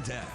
Dad,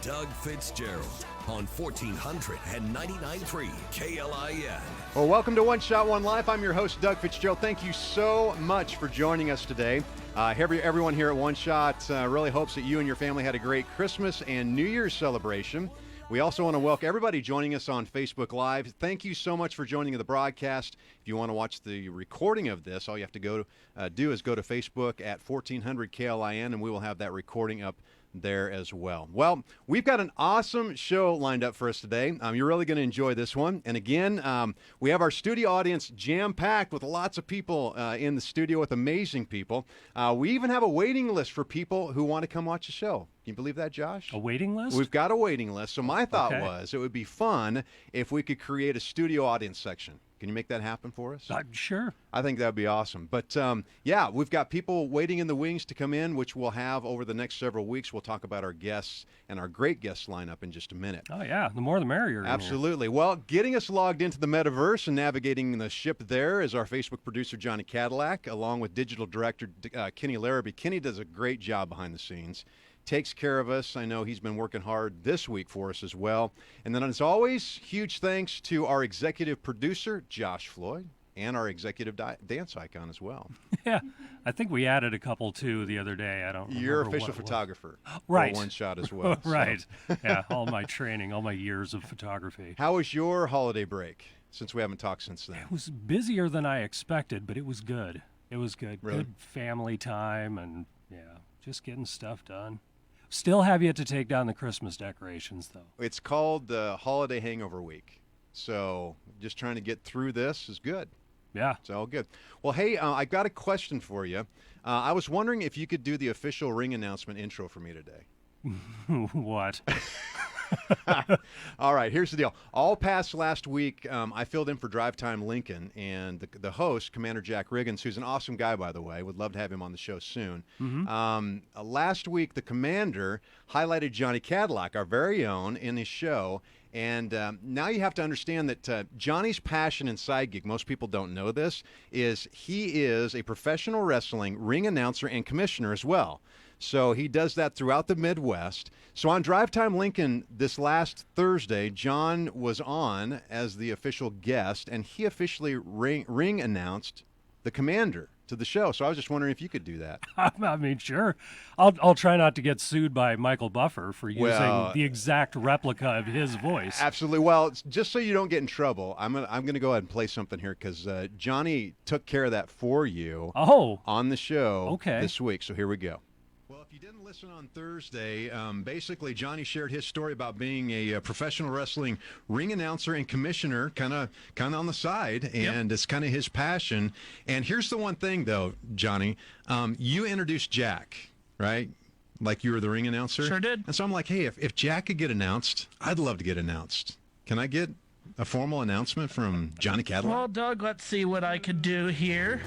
Doug Fitzgerald on 1499.3 KLIN. Well, welcome to One Shot, One Life. I'm your host, Doug Fitzgerald. Thank you so much for joining us today. Everyone here at One Shot really hopes that you and your family had a great Christmas and New Year's celebration. We also want to welcome everybody joining us on Facebook Live. Thank you so much for joining the broadcast. If you want to watch the recording of this, all you have to do is go to Facebook at 1400 KLIN, and we will have that recording up there as well. Well, we've got an awesome show lined up for us today. You're really going to enjoy this one. And again, we have our studio audience jam-packed with lots of people in the studio with amazing people. We even have a waiting list for people who want to come watch the show. Can you believe that, Josh? A waiting list? We've got a waiting list. So my thought was it would be fun if we could create a studio audience section. Can you make that happen for us? Sure. I think that would be awesome. But, yeah, we've got people waiting in the wings to come in, which we'll have over the next several weeks. We'll talk about our guests and our great guest lineup in just a minute. Oh, yeah. The more the merrier. Absolutely. Well, getting us logged into the metaverse and navigating the ship there is our Facebook producer, Johnny Cadillac, along with digital director Kenny Larrabee. Kenny does a great job behind the scenes. Takes care of us. I know he's been working hard this week for us as well. And then, as always, huge thanks to our executive producer, Josh Floyd, and our executive dance icon as well. Yeah, I think we added a couple, too, the other day. I don't remember. Your official photographer. Right. For One Shot as well. Right. Yeah, all my training, all my years of photography. How was your holiday break, since we haven't talked since then? It was busier than I expected, but it was good. It was good. Really? Good family time and, yeah, just getting stuff done. Still have yet to take down the Christmas decorations, though. It's called the Holiday Hangover Week. So just trying to get through this is good. Yeah. It's all good. Well, hey, I got a question for you. I was wondering if you could do the official ring announcement intro for me today. What? All right, here's the deal. All past last week, I filled in for Drive Time Lincoln, and the host, Commander Jack Riggins, who's an awesome guy, by the way, would love to have him on the show soon. Mm-hmm. Last week, the Commander highlighted Johnny Cadillac, our very own, in his show. And now you have to understand that Johnny's passion and side gig, most people don't know this, is he is a professional wrestling ring announcer and commissioner as well. So he does that throughout the Midwest. So on Drive Time Lincoln this last Thursday, John was on as the official guest, and he officially ring announced the Commander to the show. So I was just wondering if you could do that. I mean, sure. I'll try not to get sued by Michael Buffer for using the exact replica of his voice. Absolutely. Well, just so you don't get in trouble, I'm gonna go ahead and play something here because Johnny took care of that for you on the show this week. So here we go. Well, if you didn't listen on Thursday, basically Johnny shared his story about being a professional wrestling ring announcer and commissioner, kind of on the side, and it's kind of his passion. And here's the one thing, though, Johnny, you introduced Jack, right? Like you were the ring announcer. Sure did. And so I'm like, hey, if Jack could get announced, I'd love to get announced. Can I get a formal announcement from Johnny Cadillac? Well, Doug, let's see what I could do here.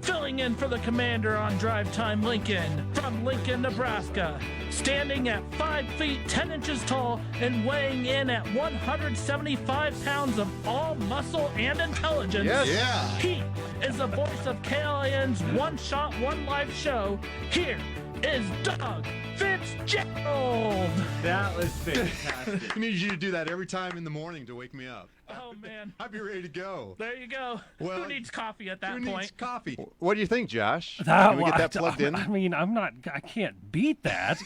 Filling in for the Commander on Drive Time Lincoln from Lincoln, Nebraska. Standing at 5 feet 10 inches tall and weighing in at 175 pounds of all muscle and intelligence. Yes. Yeah. He is the voice of KLIN's One Shot, One Life show. Here is Doug Fitzgerald. That was fantastic. I need you to do that every time in the morning to wake me up. Oh, man. I'd be ready to go. There you go. Well, who needs coffee at that Who point? needs coffee? What do you think, Josh? Can we get that plugged in? I mean, I can't beat that.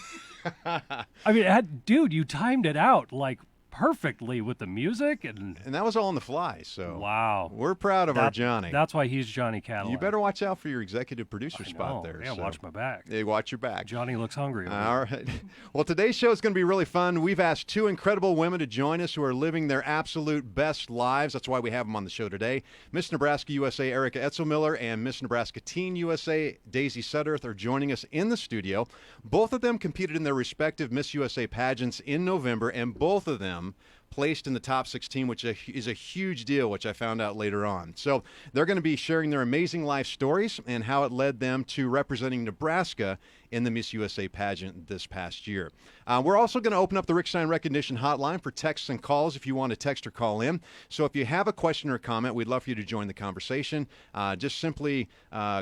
I mean, dude, you timed it out like perfectly with the music and that was all on the fly. So wow, we're proud of our Johnny. That's why he's Johnny Cadillac. You better watch out for your executive producer I spot know. there. Yeah, so. watch my back. Hey, watch your back. Johnny looks hungry. All right. Well, today's show is going to be really fun. We've asked two incredible women to join us who are living their absolute best lives. That's why we have them on the show today. Miss Nebraska USA Erica Etzelmiller and Miss Nebraska Teen USA Daisy Sudderth are joining us in the studio. Both of them competed in their respective Miss USA pageants in November, and both of them placed in the top 16, which is a huge deal, which I found out later on. So they're going to be sharing their amazing life stories and how it led them to representing Nebraska in the Miss USA pageant this past year. We're also going to open up the Rick Stein Recognition Hotline for texts and calls if you want to text or call in. So if you have a question or comment, we'd love for you to join the conversation. Just simply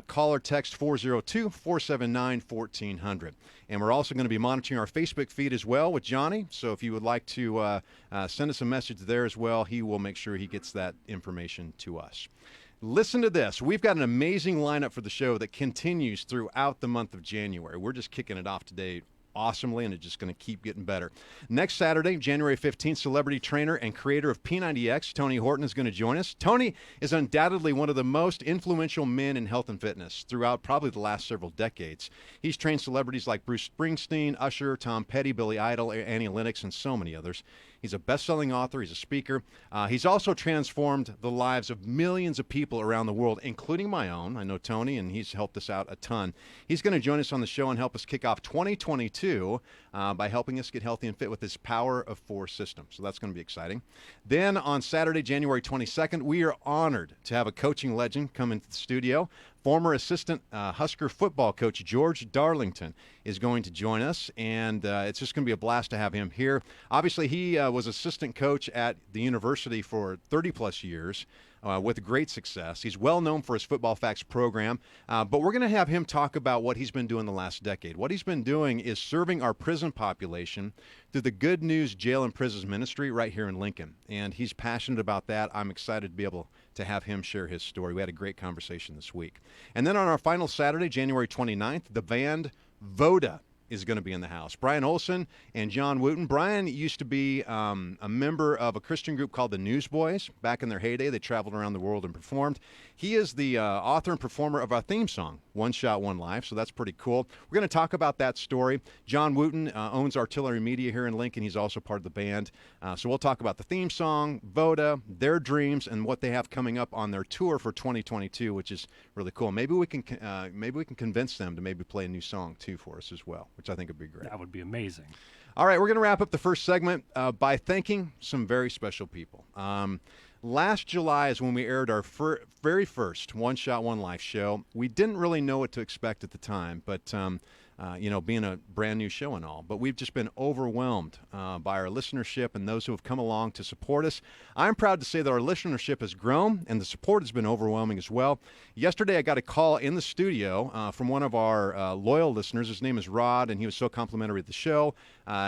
call or text 402-479-1400. And we're also going to be monitoring our Facebook feed as well with Johnny. So if you would like to send us a message there as well, he will make sure he gets that information to us. Listen to this. We've got an amazing lineup for the show that continues throughout the month of January. We're just kicking it off today awesomely, and it's just going to keep getting better. Next Saturday, January 15th, celebrity trainer and creator of P90X, Tony Horton, is going to join us. Tony is undoubtedly one of the most influential men in health and fitness throughout probably the last several decades. He's trained celebrities like Bruce Springsteen, Usher, Tom Petty, Billy Idol, Annie Lennox, and so many others. He's a best-selling author. He's a speaker. He's also transformed the lives of millions of people around the world, including my own. I know Tony, and he's helped us out a ton. He's going to join us on the show and help us kick off 2022 by helping us get healthy and fit with his Power of Four system. So that's going to be exciting. Then on Saturday, January 22nd, we are honored to have a coaching legend come into the studio. Former assistant Husker football coach George Darlington is going to join us, and it's just going to be a blast to have him here. Obviously, he was assistant coach at the university for 30-plus years with great success. He's well known for his Football Facts program, but we're going to have him talk about what he's been doing the last decade. What he's been doing is serving our prison population through the Good News Jail and Prisons Ministry right here in Lincoln, and he's passionate about that. I'm excited to be able to have him share his story. We had a great conversation this week. And then on our final Saturday, January 29th, the band Voda is going to be in the house. Brian Olson and John Wooten. Brian used to be a member of a Christian group called the Newsboys. Back in their heyday, they traveled around the world and performed. He is the author and performer of our theme song, One Shot, One Life, so that's pretty cool. We're going to talk about that story. John Wooten owns Artillery Media here in Lincoln. He's also part of the band. So we'll talk about the theme song, Voda, their dreams, and what they have coming up on their tour for 2022, which is really cool. Maybe we can convince them to maybe play a new song, too, for us as well, which I think would be great. That would be amazing. All right, we're going to wrap up the first segment by thanking some very special people. Last July is when we aired our very first One Shot, One Life show. We didn't really know what to expect at the time, but being a brand new show and all. But we've just been overwhelmed by our listenership and those who have come along to support us. I'm proud to say that our listenership has grown and the support has been overwhelming as well. Yesterday, I got a call in the studio from one of our loyal listeners. His name is Rod, and he was so complimentary of the show.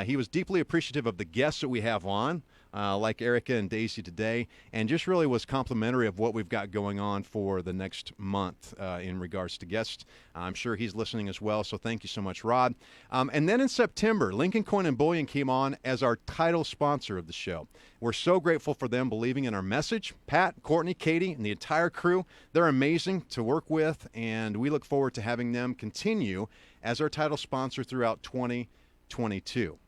He was deeply appreciative of the guests that we have on. Like Erica and Daisy today, and just really was complimentary of what we've got going on for the next month in regards to guests. I'm sure he's listening as well, so thank you so much, Rod. And then in September, Lincoln Coin and Bullion came on as our title sponsor of the show. We're so grateful for them believing in our message. Pat, Courtney, Katie, and the entire crew, they're amazing to work with, and we look forward to having them continue as our title sponsor throughout 2022.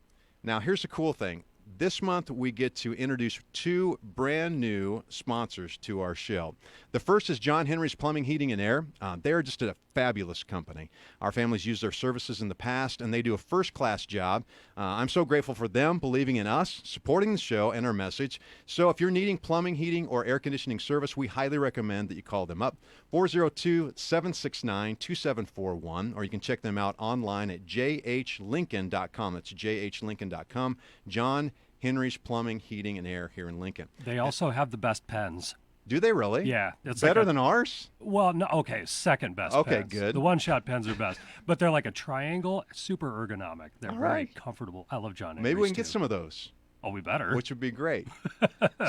Now, here's the cool thing. This month, we get to introduce two brand new sponsors to our show. The first is John Henry's Plumbing, Heating, and Air. They are just a fabulous company. Our family's used their services in the past, and they do a first-class job. I'm so grateful for them believing in us, supporting the show and our message. So if you're needing plumbing, heating, or air conditioning service, we highly recommend that you call them up, 402-769-2741, or you can check them out online at jhlincoln.com. That's jhlincoln.com. John Henry's Plumbing, Heating, and Air here in Lincoln. They also have the best pens. Do they really? Yeah. It's better like than ours? Well, no, okay, second best Okay, pens. good. The one-shot pens are best. But they're like a triangle, super ergonomic. They're All very right. comfortable. I love John Henry's Maybe we can too. get some of those. Oh, we better. Which would be great.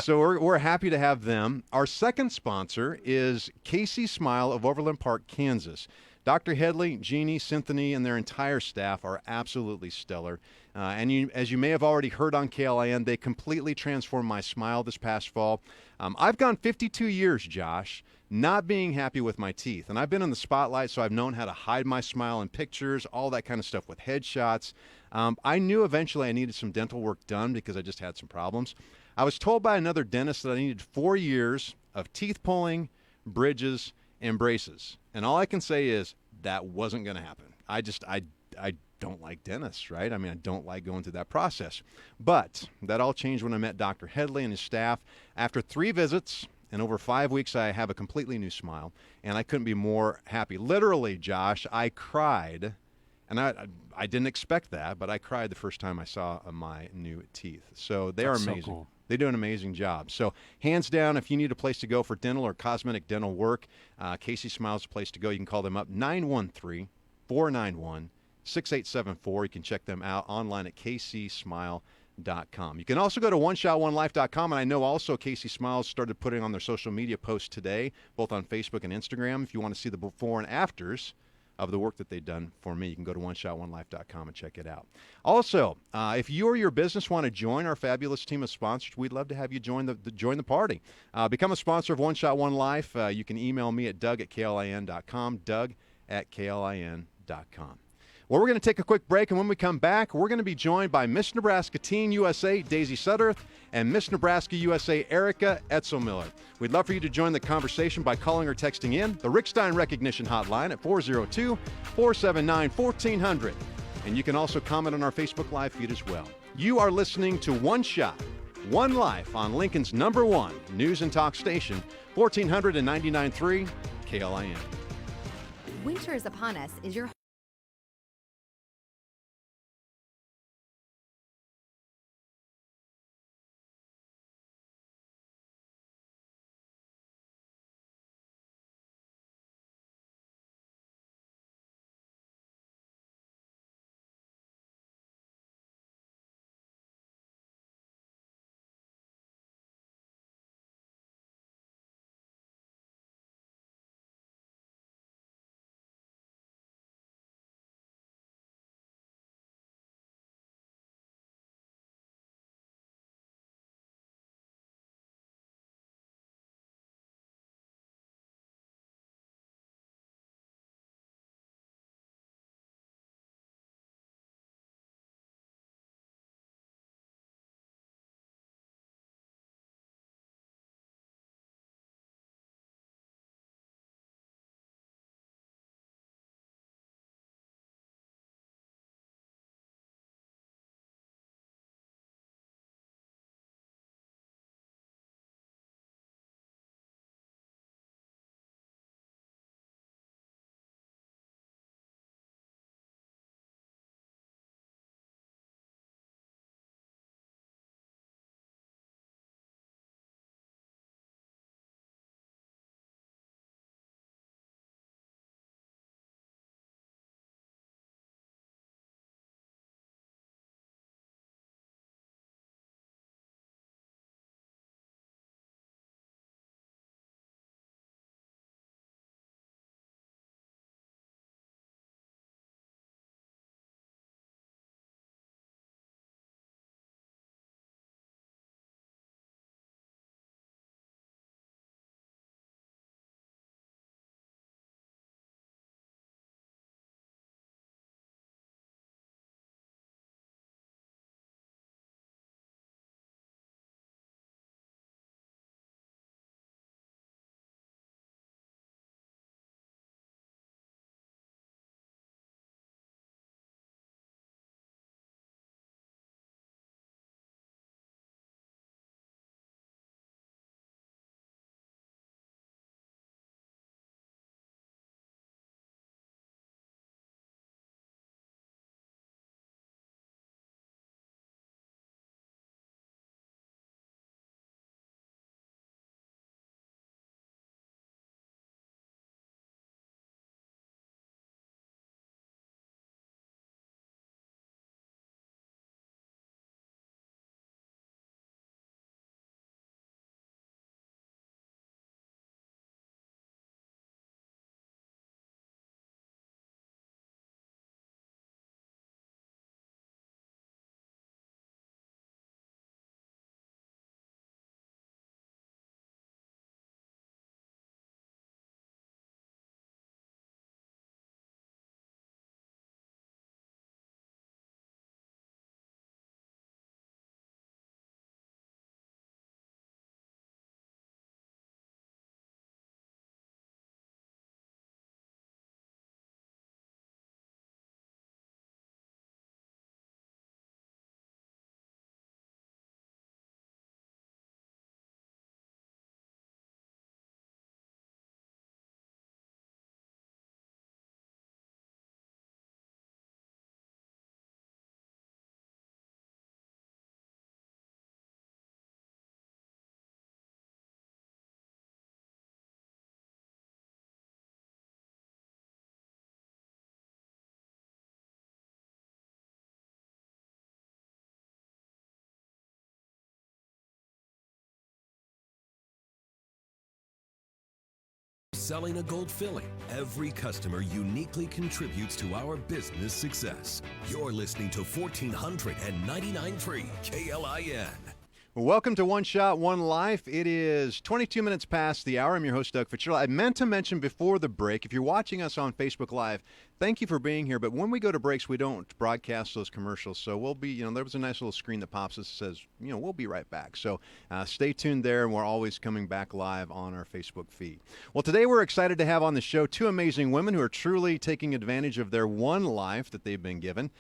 So we're happy to have them. Our second sponsor is Casey Smile of Overland Park, Kansas. Dr. Headley, Jeannie, Cynthia, and their entire staff are absolutely stellar. As you may have already heard on KLIN, they completely transformed my smile this past fall. I've gone 52 years, Josh, not being happy with my teeth. And I've been in the spotlight, so I've known how to hide my smile in pictures, all that kind of stuff with headshots. I knew eventually I needed some dental work done because I just had some problems. I was told by another dentist that I needed 4 years of teeth pulling, bridges, and braces. And all I can say is that wasn't going to happen. I don't like dentists, right? I mean, I don't like going through that process. But that all changed when I met Dr. Headley and his staff. After 3 visits and over 5 weeks, I have a completely new smile, and I couldn't be more happy. Literally, Josh, I cried, and I didn't expect that, but I cried the first time I saw my new teeth. So they That's are so amazing. cool. They do an amazing job. So hands down, if you need a place to go for dental or cosmetic dental work, Casey Smile's a place to go. You can call them up, 913-491-6874. You can check them out online at kcsmile.com. You can also go to oneshotonelife.com, and I know also Casey Smiles started putting on their social media posts today, both on Facebook and Instagram. If you want to see the before and afters of the work that they've done for me, you can go to oneshotonelife.com and check it out. Also, if you or your business want to join our fabulous team of sponsors, we'd love to have you join the party. Become a sponsor of One Shot One Life. You can email me at doug@klin.com, doug@klin.com. Well, we're going to take a quick break, and when we come back, we're going to be joined by Miss Nebraska Teen USA Daisy Sudderth and Miss Nebraska USA Erica Etzelmiller. We'd love for you to join the conversation by calling or texting in the Rick Stein Recognition Hotline at 402-479-1400. And you can also comment on our Facebook Live feed as well. You are listening to One Shot, One Life on Lincoln's #1 news and talk station, 1499.3 KLIN. Winter is upon us. Is your selling a gold filling. Every customer uniquely contributes to our business success. You're listening to 1499.3 KLIN. Welcome to One Shot, One Life. It is 22 minutes past the hour. I'm your host, Doug Fitzgerald. I meant to mention before the break, if you're watching us on Facebook Live, thank you for being here. But when we go to breaks, we don't broadcast those commercials. So we'll be, there was a nice little screen that pops that says, we'll be right back. So stay tuned there, and we're always coming back live on our Facebook feed. Well, today we're excited to have on the show two amazing women who are truly taking advantage of their one life that they've been given.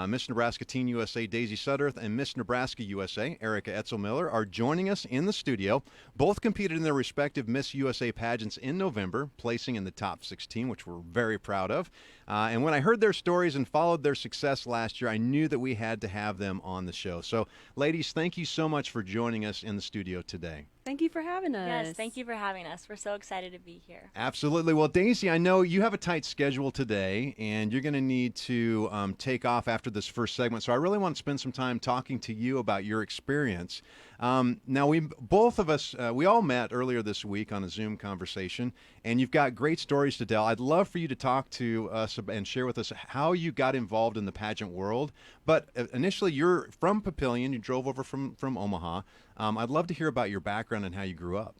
Miss Nebraska Teen USA Daisy Sudderth and Miss Nebraska USA Erica Etzel-Miller are joining us in the studio. Both competed in their respective Miss USA pageants in November, placing in the top 16, which we're very proud of. And when I heard their stories and followed their success last year, I knew that we had to have them on the show. So, ladies, thank you so much for joining us in the studio today. Thank you for having us. Yes, thank you for having us. We're so excited to be here. Absolutely. Well, Daisy, I know you have a tight schedule today, and you're going to need to take off after this first segment. So I really want to spend some time talking to you about your experience. Now, both of us, we all met earlier this week on a Zoom conversation, and you've got great stories to tell. I'd love for you to talk to us and share with us how you got involved in the pageant world. But initially, you're from Papillion. You drove over from Omaha. I'd love to hear about your background and how you grew up.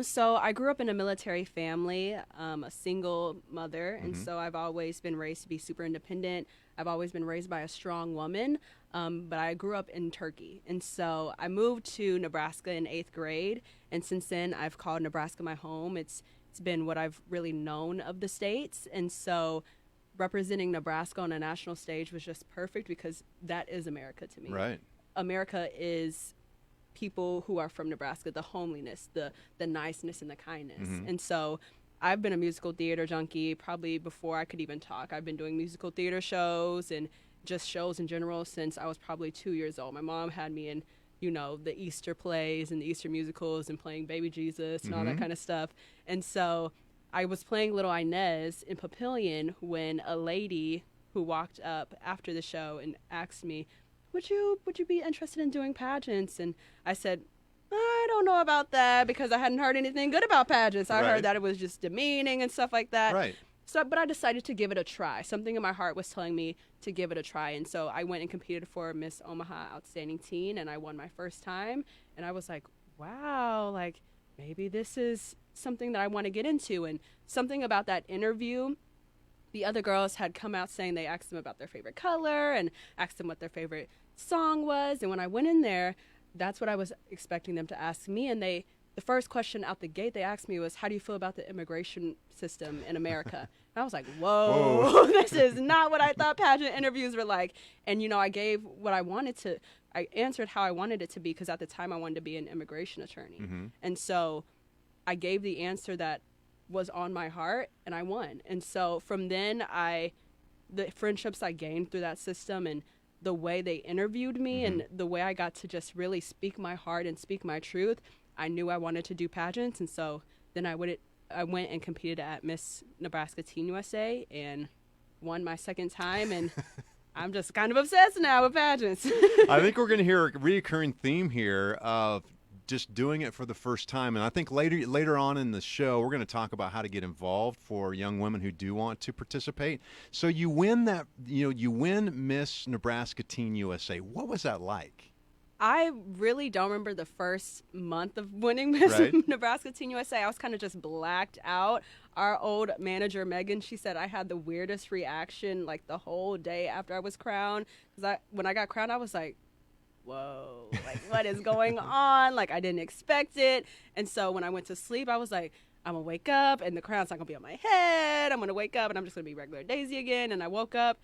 So I grew up in a military family, a single mother, and so I've always been raised to be super independent. I've always been raised by a strong woman, but I grew up in Turkey. And so I moved to Nebraska in 8th grade, and since then I've called Nebraska my home. It's been what I've really known of the states, and so representing Nebraska on a national stage was just perfect because that is America to me. Right. America is people who are from Nebraska, the homeliness, the niceness, and the kindness. And so I've been a musical theater junkie probably before I could even talk. I've been doing musical theater shows and just shows in general since I was probably 2 years old. My mom had me in, the Easter plays and the Easter musicals and playing Baby Jesus and all that kind of stuff. And so I was playing Little Inez in Papillion when a lady who walked up after the show and asked me, would you be interested in doing pageants? And I said, I don't know about that, because I hadn't heard anything good about pageants. I heard that it was just demeaning and stuff like that. Right. So, but I decided to give it a try. Something in my heart was telling me to give it a try. And so I went and competed for Miss Omaha Outstanding Teen, and I won my first time. And I was like, wow, like maybe this is something that I want to get into. And something about that interview, the other girls had come out saying they asked them about their favorite color and asked them what their favorite song was. And when I went in there, that's what I was expecting them to ask me. And the first question out the gate they asked me was, how do you feel about the immigration system in America? And I was like, whoa. This is not what I thought pageant interviews were like. And, I gave what I wanted to, I answered how I wanted it to be, because at the time I wanted to be an immigration attorney. And so I gave the answer that was on my heart, and I won. And so from then, the friendships I gained through that system and the way they interviewed me and the way I got to just really speak my heart and speak my truth, I knew I wanted to do pageants. And so then I went and competed at Miss Nebraska Teen USA and won my second time. And I'm just kind of obsessed now with pageants. I think we're going to hear a reoccurring theme here of just doing it for the first time. And I think later on in the show, we're going to talk about how to get involved for young women who do want to participate. So you win that, you win Miss Nebraska Teen USA. What was that like? I really don't remember the first month of winning Miss Nebraska Teen USA. I was kind of just blacked out. Our old manager, Megan, she said I had the weirdest reaction like the whole day after I was crowned. Because when I got crowned, I was like, whoa, like what is going on? Like I didn't expect it. And so when I went to sleep, I was like, I'm gonna wake up and the crown's not gonna be on my head. I'm gonna wake up and I'm just gonna be regular Daisy again. And I woke up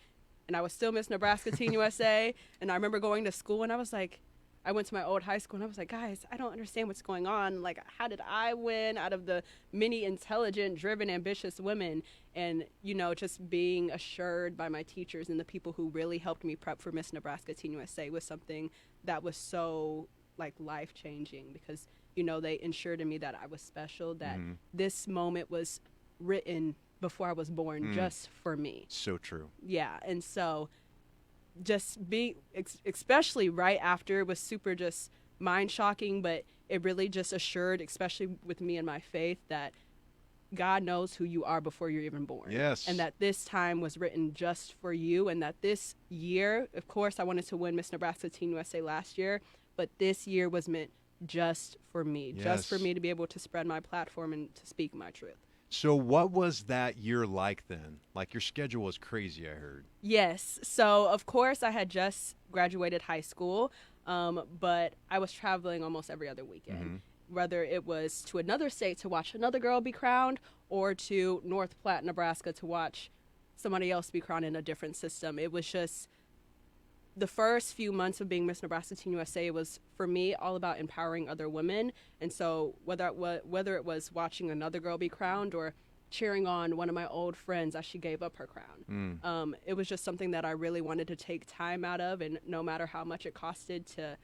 and I was still Miss Nebraska Teen USA. And I remember going to school and I was like, I went to my old high school and I was like, guys, I don't understand what's going on. Like, how did I win out of the many intelligent, driven, ambitious women? And, just being assured by my teachers and the people who really helped me prep for Miss Nebraska Teen USA was something that was so, life-changing because, they ensured in me that I was special, that this moment was written before I was born just for me. So true. Yeah, and so just being, especially right after, was super just mind shocking, but it really just assured, especially with me and my faith, that God knows who you are before you're even born. Yes. And that this time was written just for you, and that this year, of course, I wanted to win Miss Nebraska Teen USA last year, but this year was meant just for me, just for Yes. me to be able to spread my platform and to speak my truth. So what was that year like then? Like your schedule was crazy, I heard. Yes. So, of course, I had just graduated high school, but I was traveling almost every other weekend, whether it was to another state to watch another girl be crowned or to North Platte, Nebraska to watch somebody else be crowned in a different system. It was just the first few months of being Miss Nebraska Teen USA was, for me, all about empowering other women. And so whether it was watching another girl be crowned or cheering on one of my old friends as she gave up her crown, it was just something that I really wanted to take time out of. And no matter how much it costed to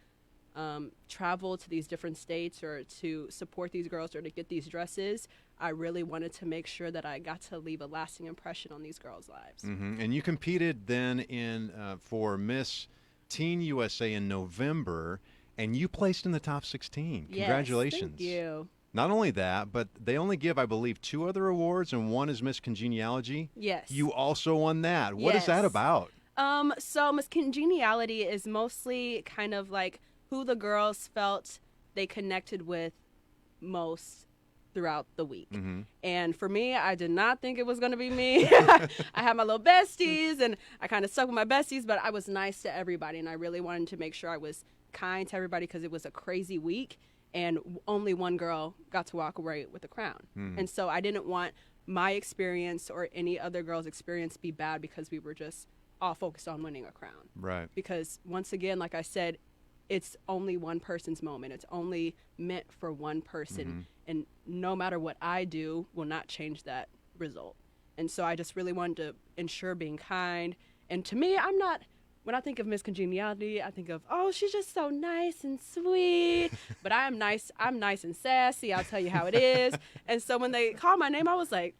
travel to these different states or to support these girls or to get these dresses, I really wanted to make sure that I got to leave a lasting impression on these girls' lives. And you competed then in for Miss Teen USA in November, and you placed in the top 16. Yes, Congratulations. thank you. Not only that, but they only give, I believe, 2 other awards, and one is Miss Congeniality. Yes. You also won that. What is that Yes. about? So Miss Congeniality is mostly kind of like who the girls felt they connected with most throughout the week. And for me, I did not think it was going to be me. I had my little besties, and I kind of stuck with my besties, but I was nice to everybody, and I really wanted to make sure I was kind to everybody because it was a crazy week, and only one girl got to walk away with the crown. And so I didn't want my experience or any other girl's experience be bad because we were just all focused on winning a crown. Right. Because once again, like I said, it's only one person's moment. It's only meant for one person. And no matter what I do will not change that result. And so I just really wanted to ensure being kind. And to me, when I think of Miss Congeniality, I think of, oh, she's just so nice and sweet. But I'm nice and sassy. I'll tell you how it is. And so when they called my name, I was like,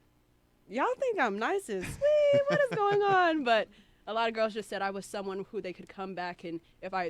y'all think I'm nice and sweet? What is going on? But a lot of girls just said I was someone who they could come back and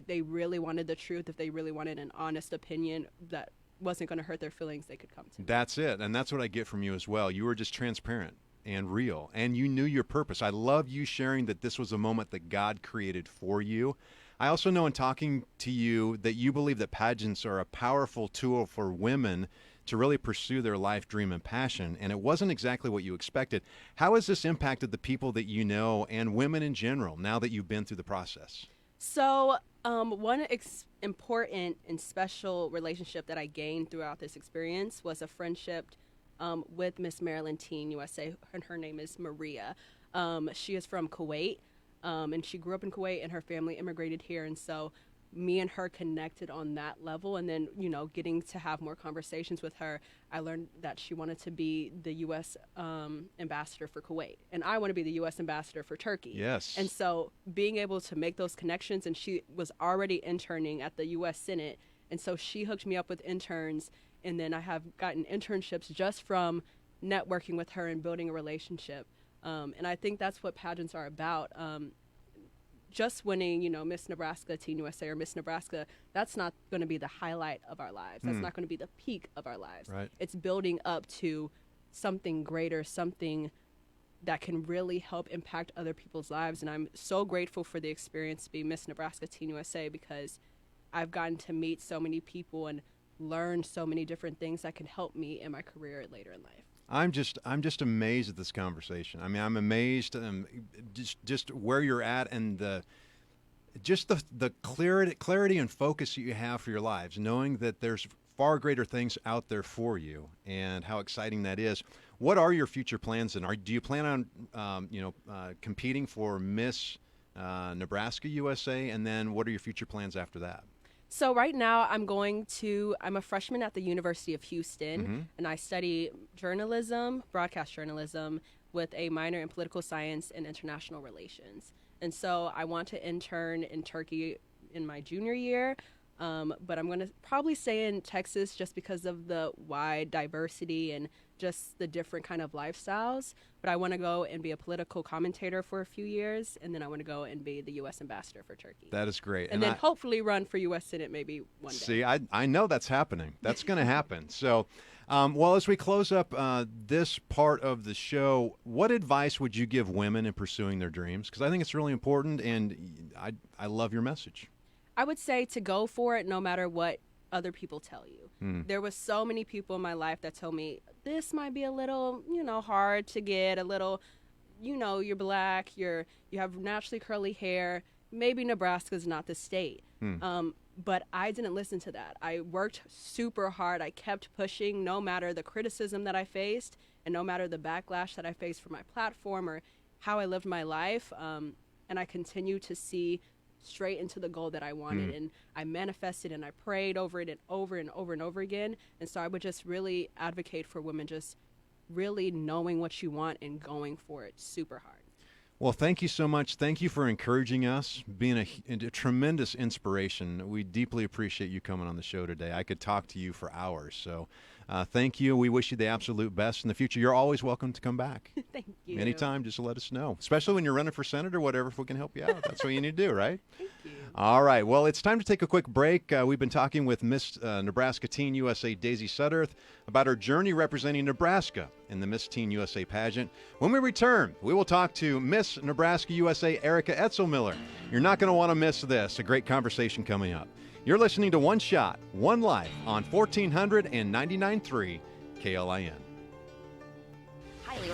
they really wanted the truth, if they really wanted an honest opinion that wasn't going to hurt their feelings, they could come to me. That's it. And that's what I get from you as well. You were just transparent and real, and you knew your purpose. I love you sharing that this was a moment that God created for you. I also know in talking to you that you believe that pageants are a powerful tool for women to really pursue their life dream and passion, and it wasn't exactly what you expected. How has this impacted the people that you know and women in general now that you've been through the process? So one important and special relationship that I gained throughout this experience was a friendship with Miss Maryland Teen USA, and her name is Maria. She is from Kuwait, and she grew up in Kuwait, and her family immigrated here, and so me and her connected on that level. And then, getting to have more conversations with her, I learned that she wanted to be the U.S. Ambassador for Kuwait, and I want to be the U.S. Ambassador for Turkey. Yes. And so being able to make those connections, and she was already interning at the U.S. Senate, and so she hooked me up with interns, and then I have gotten internships just from networking with her and building a relationship. And I think that's what pageants are about. Just winning, Miss Nebraska Teen USA or Miss Nebraska, that's not going to be the highlight of our lives. That's not going to be the peak of our lives. Right. It's building up to something greater, something that can really help impact other people's lives. And I'm so grateful for the experience to be Miss Nebraska Teen USA because I've gotten to meet so many people and learn so many different things that can help me in my career later in life. I'm just amazed at this conversation. I mean, I'm amazed just where you're at and the clarity and focus that you have for your lives, knowing that there's far greater things out there for you, and how exciting that is. What are your future plans, and do you plan on competing for Miss Nebraska USA, and then what are your future plans after that? So right now I'm a freshman at the University of Houston, and I study journalism, broadcast journalism, with a minor in political science and international relations. And so I want to intern in Turkey in my junior year, but I'm going to probably stay in Texas just because of the wide diversity and just the different kind of lifestyles. But I want to go and be a political commentator for a few years, and then I want to go and be the U.S. Ambassador for Turkey. That is great. And then hopefully run for U.S. Senate maybe one day. See, I know that's happening. That's going to happen. So Well, as we close up this part of the show, what advice would you give women in pursuing their dreams? Because I think it's really important, and I love your message. I would say to go for it no matter what other people tell you. There was so many people in my life that told me this might be a little, hard to get, a little, you're black, you have naturally curly hair. Maybe Nebraska's not the state. But I didn't listen to that. I worked super hard. I kept pushing no matter the criticism that I faced and no matter the backlash that I faced for my platform or how I lived my life. And I continued to see straight into the goal that I wanted. And I manifested and I prayed over it and over and over and over again. And so I would just really advocate for women just really knowing what you want and going for it super hard. Well, thank you so much. Thank you for encouraging us, being a tremendous inspiration. We deeply appreciate you coming on the show today. I could talk to you for hours. So thank you. We wish you the absolute best in the future. You're always welcome to come back. Thank you. Anytime, just let us know, especially when you're running for Senate or whatever, if we can help you out. That's what you need to do, right? Thank you. All right. Well, it's time to take a quick break. We've been talking with Miss Nebraska Teen USA Daisy Sudderth about her journey representing Nebraska in the Miss Teen USA pageant. When we return, we will talk to Miss Nebraska USA Erica Etzelmiller. You're not going to want to miss this. A great conversation coming up. You're listening to One Shot, One Life on 1499.3 KLIN. Highly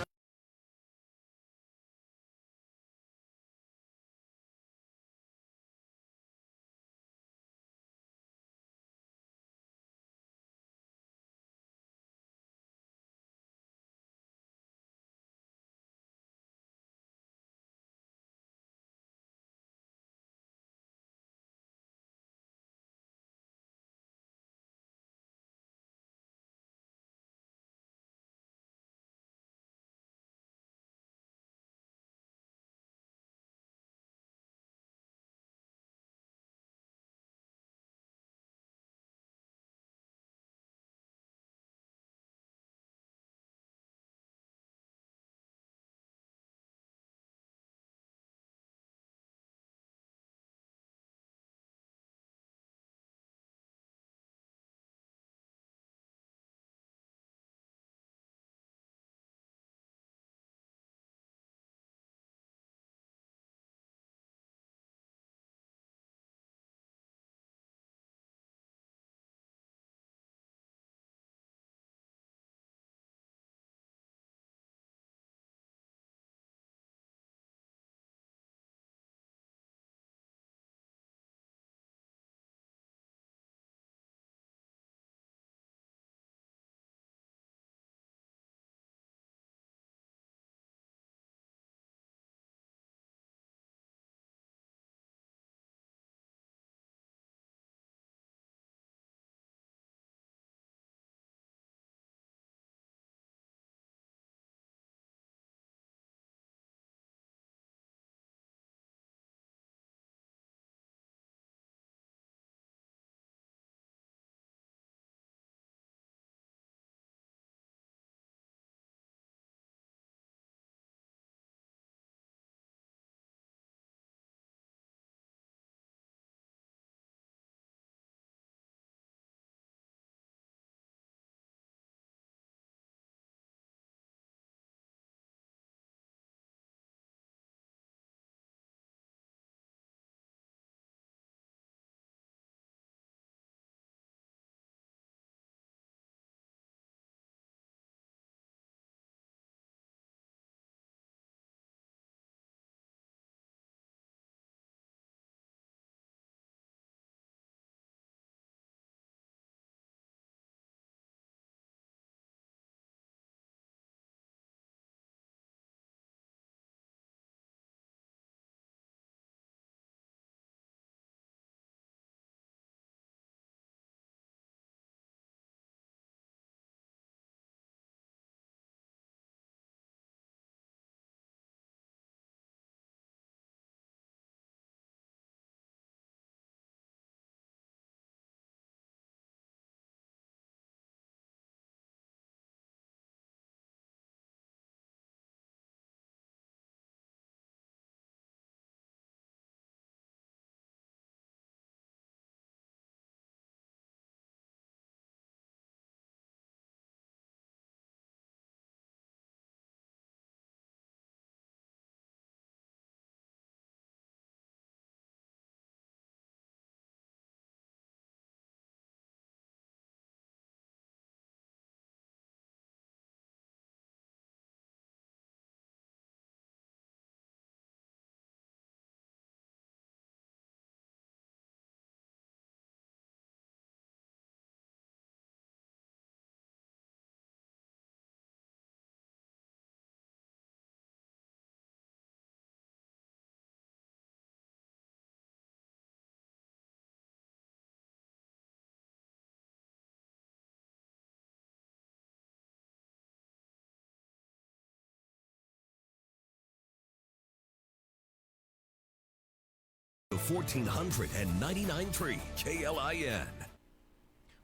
1499.3 KLIN.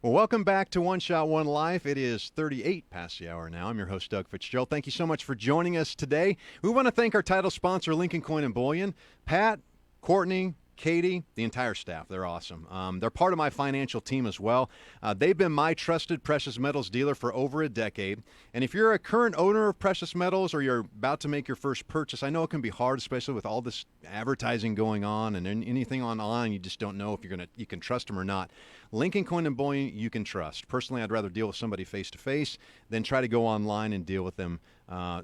Well, welcome back to One Shot, One Life. It is 38 past the hour now. I'm your host, Doug Fitzgerald. Thank you so much for joining us today. We want to thank our title sponsor, Lincoln Coin and Bullion. Pat, Courtney, Katie, the entire staff. They're awesome. They're part of my financial team as well. They've been my trusted precious metals dealer for over a decade. And if you're a current owner of precious metals or you're about to make your first purchase, I know it can be hard, especially with all this advertising going on and anything online. You just don't know if you can trust them or not. Lincoln Coin and Bullion, you can trust. Personally, I'd rather deal with somebody face-to-face than try to go online and deal with them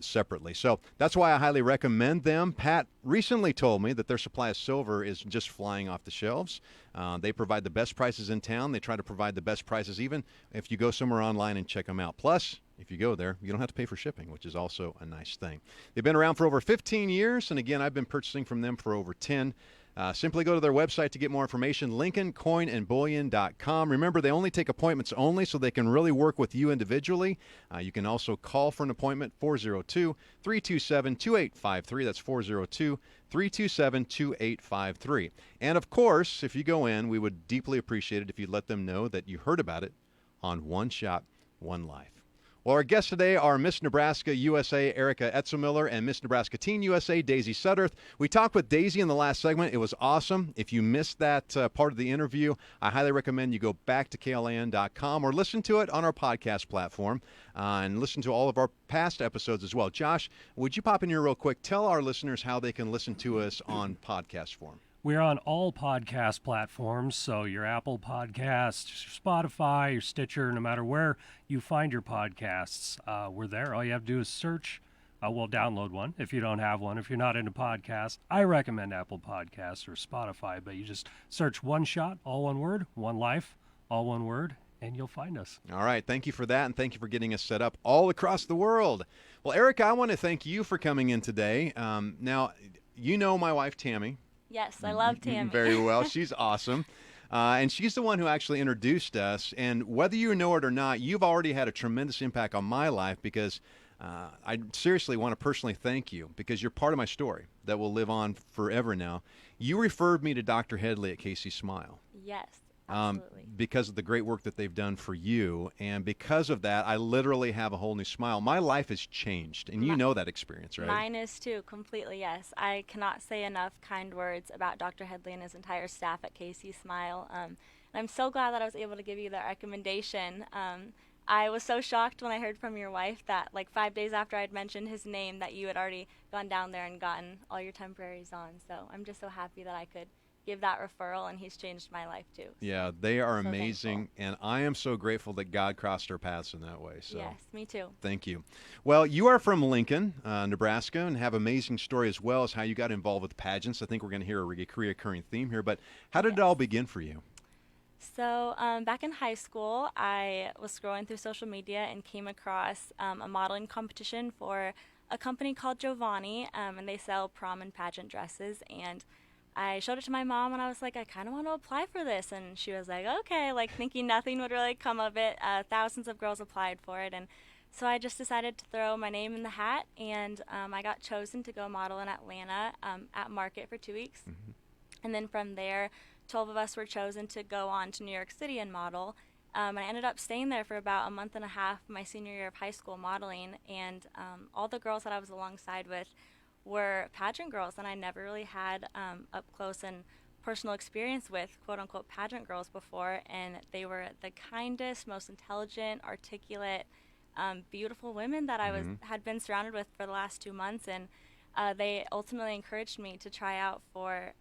separately. So that's why I highly recommend them. Pat recently told me that their supply of silver is just flying off the shelves. They provide the best prices in town. They try to provide the best prices even if you go somewhere online and check them out. Plus, if you go there, you don't have to pay for shipping, which is also a nice thing. They've been around for over 15 years, and again, I've been purchasing from them for over 10. Simply go to their website to get more information, lincolncoinandbullion.com. Remember, they only take appointments only, so they can really work with you individually. You can also call for an appointment, 402-327-2853. That's 402-327-2853. And, of course, if you go in, we would deeply appreciate it if you'd let them know that you heard about it on One Shot, One Life. Well, our guests today are Miss Nebraska USA Erica Etzelmiller and Miss Nebraska Teen USA Daisy Sudderth. We talked with Daisy in the last segment. It was awesome. If you missed that part of the interview, I highly recommend you go back to KLIN.com or listen to it on our podcast platform and listen to all of our past episodes as well. Josh, would you pop in here real quick? Tell our listeners how they can listen to us on podcast form. We're on all podcast platforms, so your Apple Podcasts, your Spotify, your Stitcher, no matter where you find your podcasts, we're there. All you have to do is search. We'll download one if you don't have one. If you're not into podcasts, I recommend Apple Podcasts or Spotify, but you just search One Shot, all one word, One Life, all one word, and you'll find us. All right. Thank you for that, and thank you for getting us set up all across the world. Well, Erica, I want to thank you for coming in today. Now, you know my wife, Tammy. Yes, I love Tammy. Very well. She's awesome. And she's the one who actually introduced us. And whether you know it or not, you've already had a tremendous impact on my life because I seriously want to personally thank you because you're part of my story that will live on forever now. You referred me to Dr. Headley at Casey Smile. Yes, absolutely. Because of the great work that they've done for you. And because of that, I literally have a whole new smile. My life has changed. And you know that experience, right? Mine is too, completely, yes. I cannot say enough kind words about Dr. Headley and his entire staff at Casey Smile. And I'm so glad that I was able to give you that recommendation. I was so shocked when I heard from your wife that like 5 days after I'd mentioned his name that you had already gone down there and gotten all your temporaries on. So I'm just so happy that I could give that referral, and he's changed my life too. Yeah, they are so amazing, thankful. and I am so grateful that God crossed our paths in that way. So yes, me too. Thank you. Well, you are from Lincoln, Nebraska, and have an amazing story as well as how you got involved with pageants. I think we're going to hear a recurring theme here, but how did it all begin for you? So back in high school, I was scrolling through social media and came across a modeling competition for a company called Giovanni, and they sell prom and pageant dresses, and I showed it to my mom, and I was like, I kind of want to apply for this. And she was like, okay, like thinking nothing would really come of it. Thousands of girls applied for it. And so I just decided to throw my name in the hat, and I got chosen to go model in Atlanta at Market for 2 weeks. Mm-hmm. And then from there, 12 of us were chosen to go on to New York City and model. I ended up staying there for about a month and a half my senior year of high school modeling. And all the girls that I was alongside with were pageant girls, and I never really had up close and personal experience with quote-unquote pageant girls before, and they were the kindest, most intelligent, articulate, beautiful women that I had been surrounded with for the last 2 months, and they ultimately encouraged me to try out for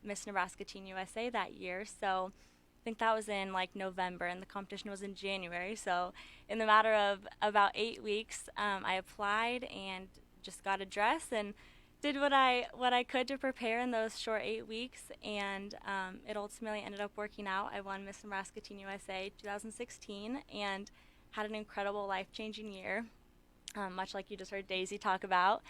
Miss Nebraska Teen USA that year. So I think that was in like November, and the competition was in January. So in the matter of about 8 weeks, I applied and just got a dress and did what I could to prepare in those short 8 weeks, and it ultimately ended up working out. I won Miss Nebraska Teen USA 2016 and had an incredible life-changing year, much like you just heard Daisy talk about.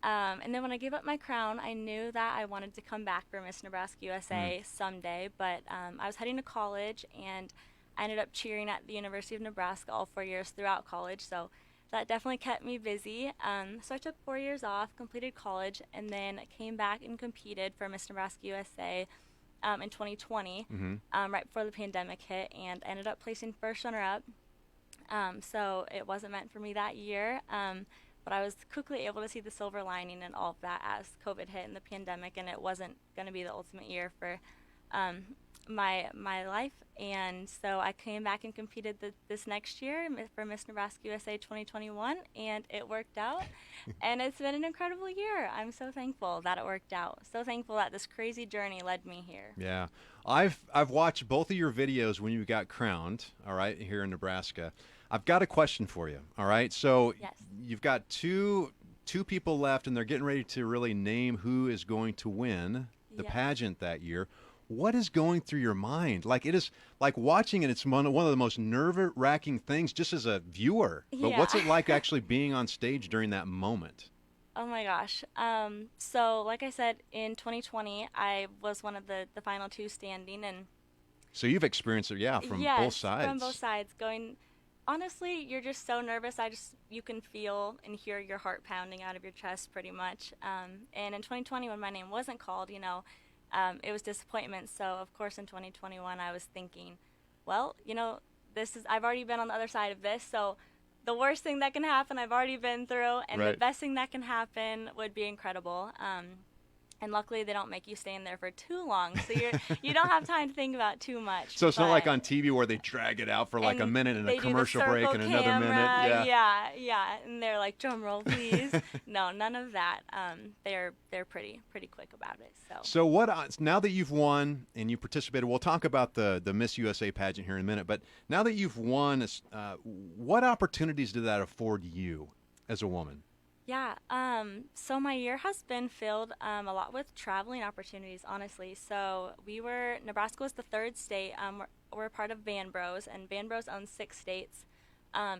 And then when I gave up my crown, I knew that I wanted to come back for Miss Nebraska USA someday, but I was heading to college, and I ended up cheering at the University of Nebraska all 4 years throughout college, so that definitely kept me busy. So I took 4 years off, completed college, and then came back and competed for Miss Nebraska USA in 2020, Mm-hmm. right before the pandemic hit, and ended up placing first runner-up. So it wasn't meant for me that year, but I was quickly able to see the silver lining in all of that as COVID hit and the pandemic, and it wasn't going to be the ultimate year for my life. And so I came back and competed this next year for Miss Nebraska USA 2021, and it worked out. And it's been an incredible year. I'm so thankful that it worked out. So thankful that this crazy journey led me here. Yeah. I've watched both of your videos when you got crowned, all right, here in Nebraska. I've got a question for you, all right? So Yes. you've got two people left, and they're getting ready to really name who is going to win the Yes. pageant that year. What is going through your mind? Like, it is like watching it, it's one of the most nerve-wracking things just as a viewer. But Yeah. what's it like actually being on stage during that moment? Oh my gosh. So like I said, in 2020, I was one of the final two standing, and So you've experienced it, yeah, from yes, both sides. from both sides. Honestly, you're just so nervous. You can feel and hear your heart pounding out of your chest pretty much. And in 2020, when my name wasn't called, it was disappointment. So of course, in 2021, I was thinking, well, I've already been on the other side of this, so the worst thing that can happen, I've already been through, and Right. the best thing that can happen would be incredible. And luckily, they don't make you stay in there for too long, so you don't have time to think about too much. So it's not like but- on TV where they drag it out for like a and minute and they a do the commercial break circle and another minute. camera. Yeah. yeah, and they're like, drum roll, please. No, none of that. They're pretty quick about it. So now that you've won and you participated, we'll talk about the Miss USA pageant here in a minute, but now that you've won, what opportunities did that afford you as a woman? Yeah, so my year has been filled a lot with traveling opportunities, honestly. So Nebraska was the third state. We're part of Van Bros, and Van Bros owns 6 states.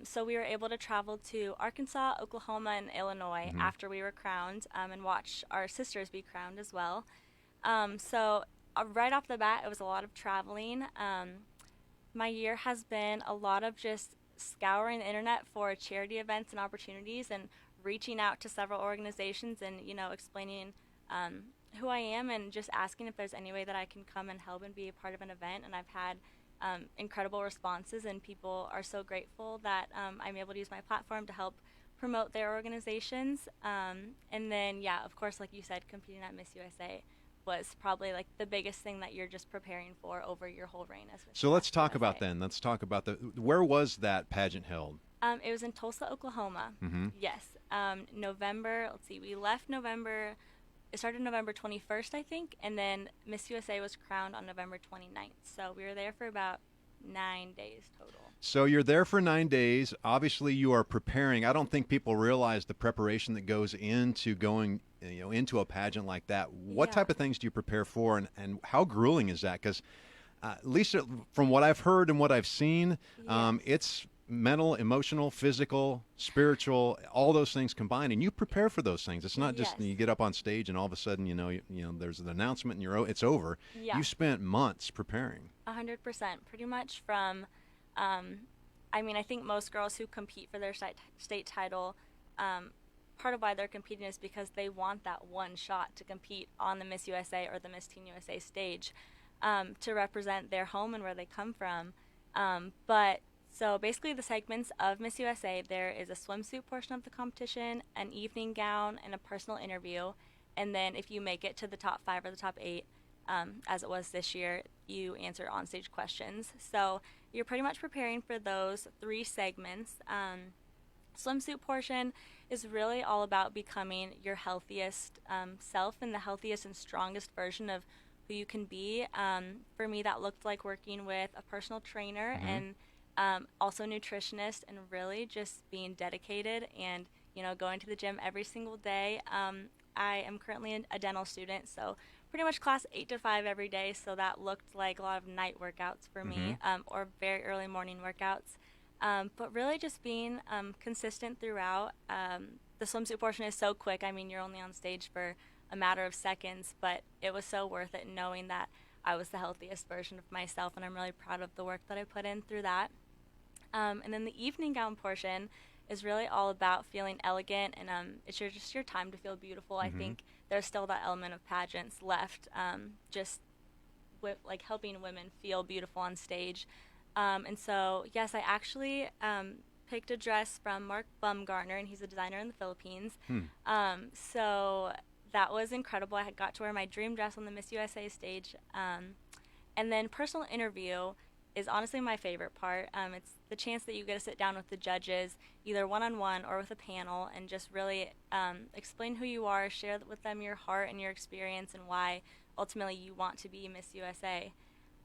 So we were able to travel to Arkansas, Oklahoma, and Illinois after we were crowned, and watch our sisters be crowned as well. So right off the bat, it was a lot of traveling. My year has been a lot of just scouring the internet for charity events and opportunities, and reaching out to several organizations and explaining who I am, and just asking if there's any way that I can come and help and be a part of an event. And I've had incredible responses, and people are so grateful that I'm able to use my platform to help promote their organizations. And then, yeah, of course, like you said, competing at Miss USA was probably like the biggest thing that you're just preparing for over your whole reign as Miss So let's Nebraska talk about USA. then. Let's talk about where was that pageant held? It was in Tulsa, Oklahoma. Mm-hmm. Yes. November, let's see, we left November, it started November 21st, I think, and then Miss USA was crowned on November 29th. So we were there for about 9 days total. So you're there for 9 days. Obviously, you are preparing. I don't think people realize the preparation that goes into going, into a pageant like that. What Yeah. type of things do you prepare for, and how grueling is that? Because at least from what I've heard and what I've seen, it's mental, emotional, physical, spiritual, all those things combined, and you prepare for those things. It's not just Yes. you get up on stage and all of a sudden, there's an announcement and it's over. Yeah. You spent months preparing. 100%. Pretty much from, I think most girls who compete for their state title, part of why they're competing is because they want that one shot to compete on the Miss USA or the Miss Teen USA stage, to represent their home and where they come from. So basically the segments of Miss USA, there is a swimsuit portion of the competition, an evening gown, and a personal interview. And then if you make it to the top 5 or the top 8, as it was this year, you answer onstage questions. So you're pretty much preparing for those 3 segments. Swimsuit portion is really all about becoming your healthiest self and the healthiest and strongest version of who you can be. For me, that looked like working with a personal trainer and also nutritionist, and really just being dedicated and going to the gym every single day. I am currently a dental student, so pretty much class 8 to 5 every day, so that looked like a lot of night workouts for me, or very early morning workouts. But really just being consistent throughout. The swimsuit portion is so quick. You're only on stage for a matter of seconds, but it was so worth it knowing that I was the healthiest version of myself, and I'm really proud of the work that I put in through that. And then the evening gown portion is really all about feeling elegant, and it's just your time to feel beautiful. I think there's still that element of pageants left, just like helping women feel beautiful on stage. And so, yes, I actually picked a dress from Mark Bumgarner, and he's a designer in the Philippines. So that was incredible. I had got to wear my dream dress on the Miss USA stage. And then personal interview is honestly my favorite part. It's the chance that you get to sit down with the judges, either one-on-one or with a panel, and just really explain who you are, share with them your heart and your experience and why ultimately you want to be Miss USA.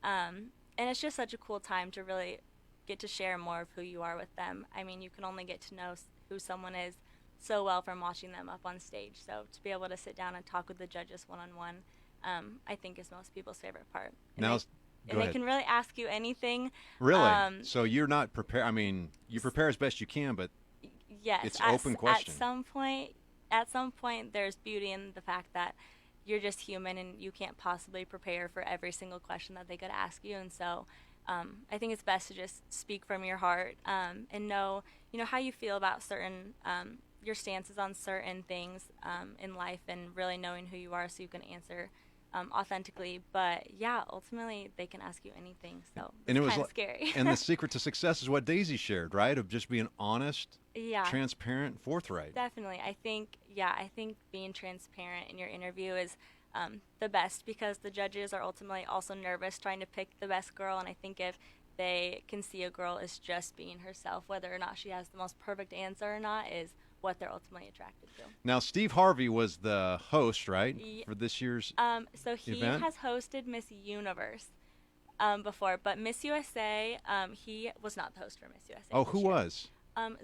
And it's just such a cool time to really get to share more of who you are with them. I mean, you can only get to know who someone is so well from watching them up on stage. So to be able to sit down and talk with the judges one-on-one, I think is most people's favorite part. And they can really ask you anything. Really? So you're not prepared. I mean, you prepare as best you can, but yes, it's open question. At some point, there's beauty in the fact that you're just human and you can't possibly prepare for every single question that they could ask you. And so I think it's best to just speak from your heart and know, how you feel about certain your stances on certain things in life, and really knowing who you are so you can answer authentically. But yeah, ultimately they can ask you anything, so it's kind of scary. And the secret to success is what Daisy shared, right? Of just being honest, transparent, forthright. Definitely. I think being transparent in your interview is the best, because the judges are ultimately also nervous trying to pick the best girl, and I think if they can see a girl is just being herself, whether or not she has the most perfect answer or not is what they're ultimately attracted to. Now, Steve Harvey was the host, right, for this year's so he event? has hosted Miss Universe before, but Miss USA, he was not the host for Miss USA. Oh, who was?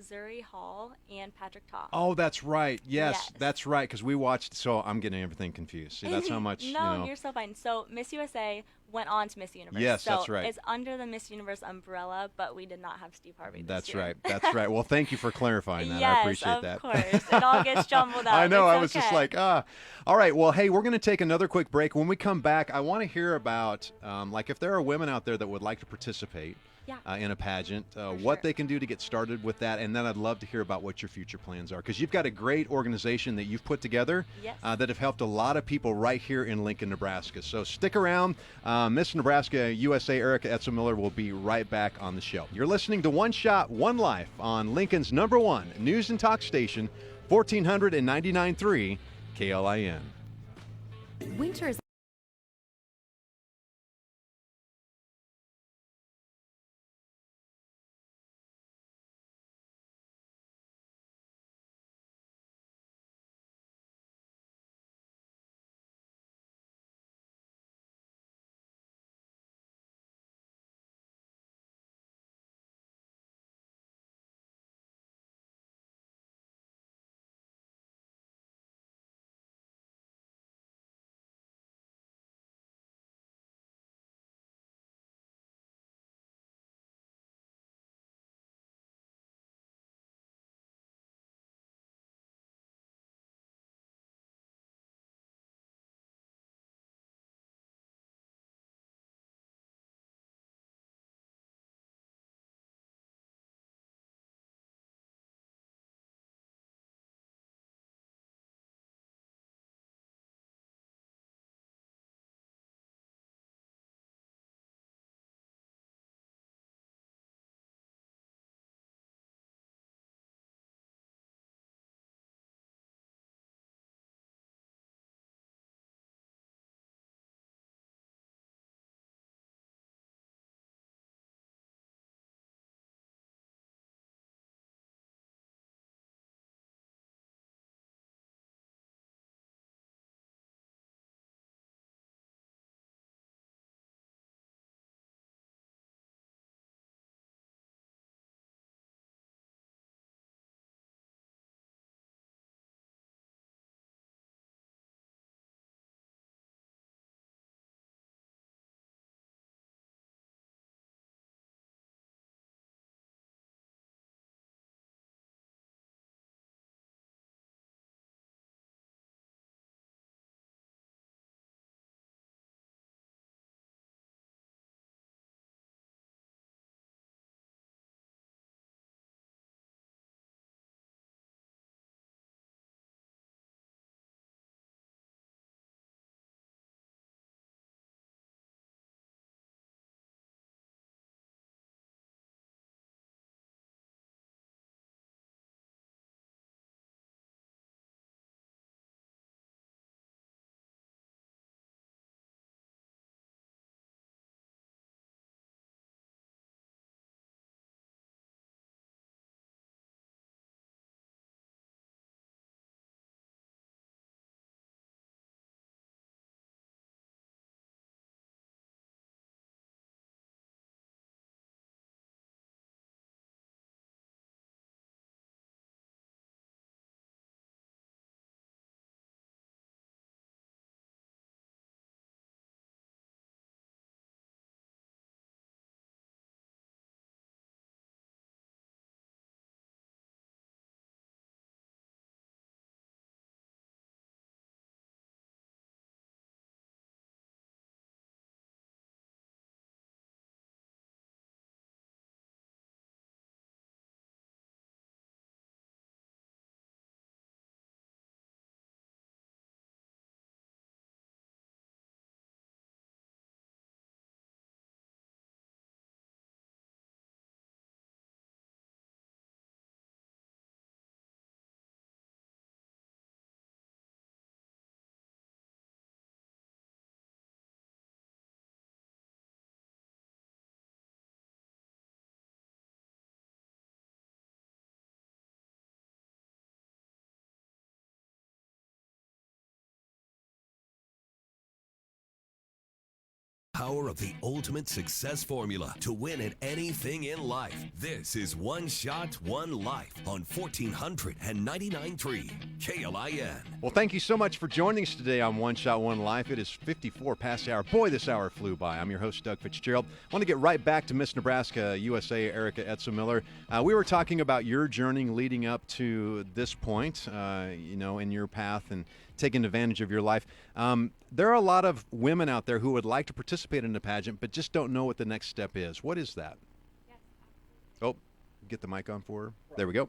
Zuri Hall and Patrick Ta. Oh, that's right. Yes. That's right, because we watched, so I'm getting everything confused. See, that's how much, No, you're so fine. So Miss USA went on to Miss Universe. Yes, so that's right. It's under the Miss Universe umbrella, but we did not have Steve Harvey this year. Right. That's right. Well, thank you for clarifying that. Yes, I appreciate that. of course. It all gets jumbled up. I know. It's I was just like, All right. Well, hey, we're going to take another quick break. When we come back, I want to hear about, like, if there are women out there that would like to participate in a pageant, what they can do to get started with that. And then I'd love to hear about what your future plans are, because you've got a great organization that you've put together that have helped a lot of people right here in Lincoln, Nebraska. So stick around. Miss Nebraska USA Erica Etzemiller will be right back on the show. You're listening to One Shot, One Life on Lincoln's #1 news and talk station, 1499.3 KLIN. Winter's power of the ultimate success formula to win at anything in life. This is One Shot, One Life on 1499.3 KLIN. Well, thank you so much for joining us today on One Shot, One Life. It is 54 past the hour. Boy, this hour flew by. I'm your host, Doug Fitzgerald. I want to get right back to Miss Nebraska USA, Erica Etzel-Miller. We were talking about your journey leading up to this point, in your path and taking advantage of your life. There are a lot of women out there who would like to participate in the pageant, but just don't know what the next step is. What is that? Yes. Oh, get the mic on for her. There we go.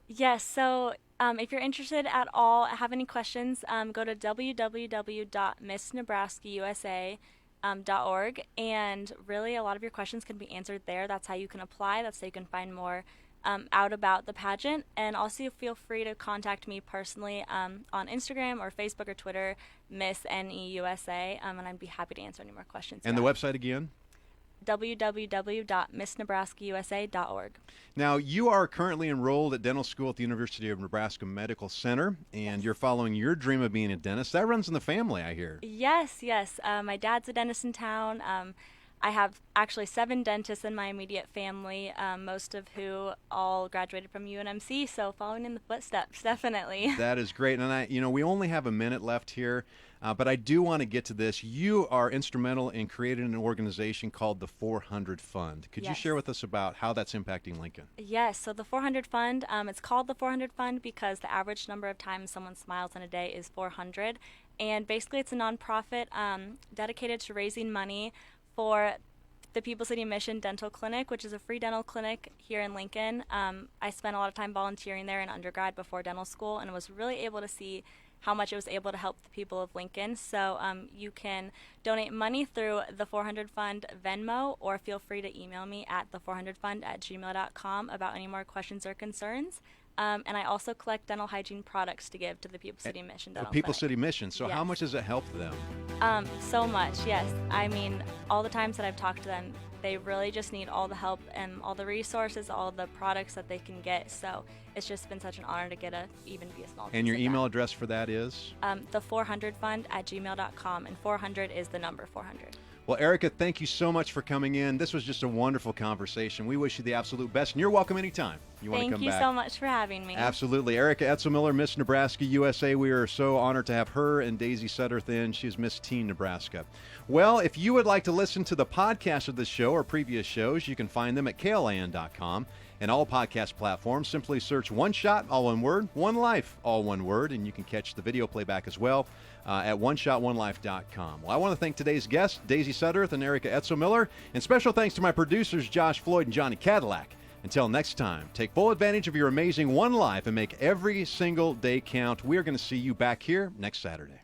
Yes, so if you're interested at all, have any questions, go to www.missnebraskausa.org, and really a lot of your questions can be answered there. That's how you can apply. That's how you can find more out about the pageant. And also feel free to contact me personally on Instagram or Facebook or Twitter, Miss NEUSA, and I'd be happy to answer any more questions. And the website again? www.missnebraskausa.org. Now, you are currently enrolled at dental school at the University of Nebraska Medical Center, and you're following your dream of being a dentist. That runs in the family, I hear. Yes. My dad's a dentist in town. I have actually 7 dentists in my immediate family, most of who all graduated from UNMC, so following in the footsteps, definitely. That is great. And we only have a minute left here, but I do want to get to this. You are instrumental in creating an organization called the 400 Fund. Could you share with us about how that's impacting Lincoln? Yes, so the 400 Fund, it's called the 400 Fund because the average number of times someone smiles in a day is 400. And basically it's a nonprofit dedicated to raising money for the People City Mission Dental Clinic, which is a free dental clinic here in Lincoln. I spent a lot of time volunteering there in undergrad before dental school and was really able to see how much it was able to help the people of Lincoln. So you can donate money through the 400 Fund Venmo, or feel free to email me at the400fund@gmail.com about any more questions or concerns. And I also collect dental hygiene products to give to the People City Mission Dental People Clinic. City Mission. So how much does it help them? So much, yes. I mean, all the times that I've talked to them, they really just need all the help and all the resources, all the products that they can get. So it's just been such an honor to get even be a small piece And your of email that. address for that is? The400fund@gmail.com, and 400 is the number 400. Well, Erica, thank you so much for coming in. This was just a wonderful conversation. We wish you the absolute best, and you're welcome anytime you want to come back. Thank you so much for having me. Absolutely. Erica Etzel-Miller, Miss Nebraska USA. We are so honored to have her and Daisy Sutterth in. She's Miss Teen Nebraska. Well, if you would like to listen to the podcast of this show or previous shows, you can find them at KLIN.com and all podcast platforms. Simply search One Shot, all one word, One Life, all one word, and you can catch the video playback as well at OneShotOneLife.com. Well, I want to thank today's guests, Daisy Sutterth and Erica Etzel-Miller, and special thanks to my producers, Josh Floyd and Johnny Cadillac. Until next time, take full advantage of your amazing one life and make every single day count. We are going to see you back here next Saturday.